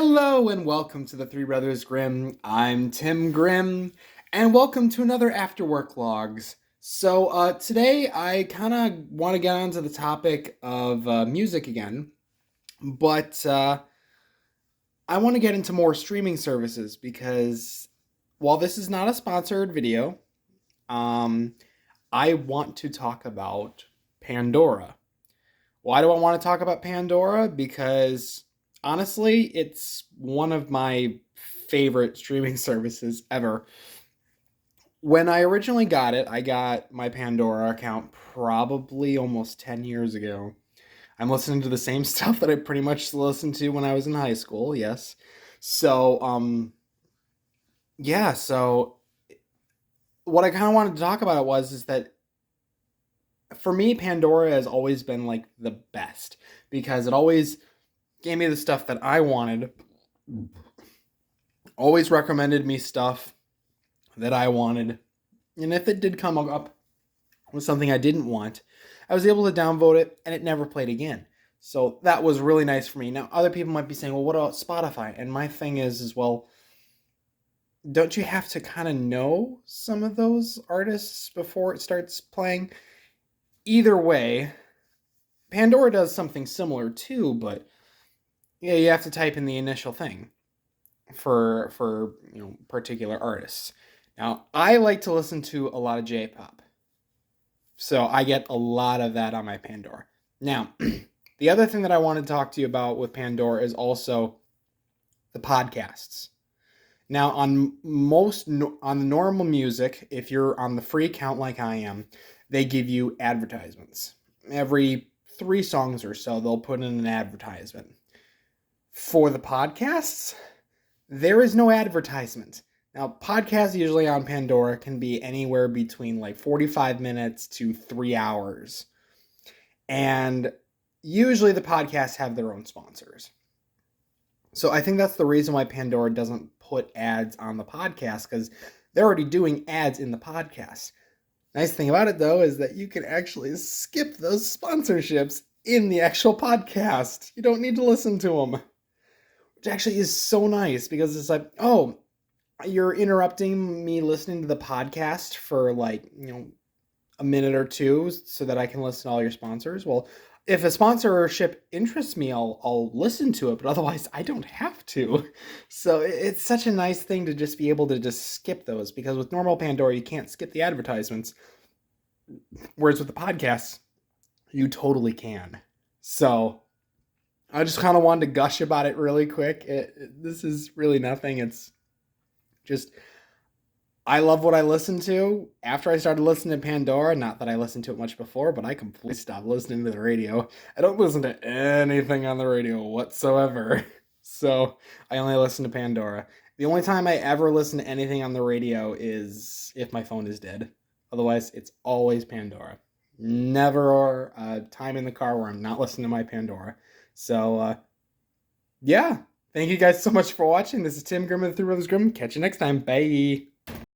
Hello and welcome to the Three Brothers Grimm. I'm Tim Grimm, and welcome to another After Work Logs. Today I kind of want to get onto the topic of music again, but I want to get into more streaming services because while this is not a sponsored video, um, I want to talk about Pandora. Why do I want to talk about Pandora? Because honestly, it's one of my favorite streaming services ever. When I originally got it, I got my Pandora account probably almost 10 years ago. I'm listening to the same stuff that I pretty much listened to when I was in high school, yes. So, um, so what I kind of wanted to talk about it was is that for me, Pandora has always been like the best because it always gave me the stuff that I wanted, always recommended me stuff that I wanted. And if it did come up with something I didn't want, I was able to downvote it and it never played again. So that was really nice for me. Now, other people might be saying, well, what about Spotify? And my thing is well, don't you have to kind of know some of those artists before it starts playing? Either way, Pandora does something similar too, but yeah, you have to type in the initial thing for particular artists. Now, I like to listen to a lot of J-pop, so I get a lot of that on my Pandora. Now, the other thing that I want to talk to you about with Pandora is also the podcasts. Now, on the normal music, if you're on the free account like I am, they give you advertisements. Every 3 songs or so, they'll put in an advertisement. For the podcasts, there is no advertisement. Now, podcasts usually on Pandora can be anywhere between like 45 minutes to 3 hours. And usually the podcasts have their own sponsors. So I think that's the reason why Pandora doesn't put ads on the podcast, because they're already doing ads in the podcast. Nice thing about it, though, is that you can actually skip those sponsorships in the actual podcast. You don't need to listen to them. Which actually is so nice, because it's like, oh, you're interrupting me listening to the podcast for like, a minute or two so that I can listen to all your sponsors. Well, if a sponsorship interests me, I'll listen to it, but otherwise I don't have to. So it's such a nice thing to just be able to just skip those, because with normal Pandora, you can't skip the advertisements. Whereas with the podcasts, you totally can. So I just kind of wanted to gush about it really quick. This is really nothing. It's just, I love what I listen to. After I started listening to Pandora, not that I listened to it much before, but I completely stopped listening to the radio. I don't listen to anything on the radio whatsoever. So I only listen to Pandora. The only time I ever listen to anything on the radio is if my phone is dead. Otherwise, it's always Pandora. Never a time in the car where I'm not listening to my Pandora. So, yeah. Thank you guys so much for watching. This is Tim Grimm of the Three Brothers Grimm. Catch you next time. Bye.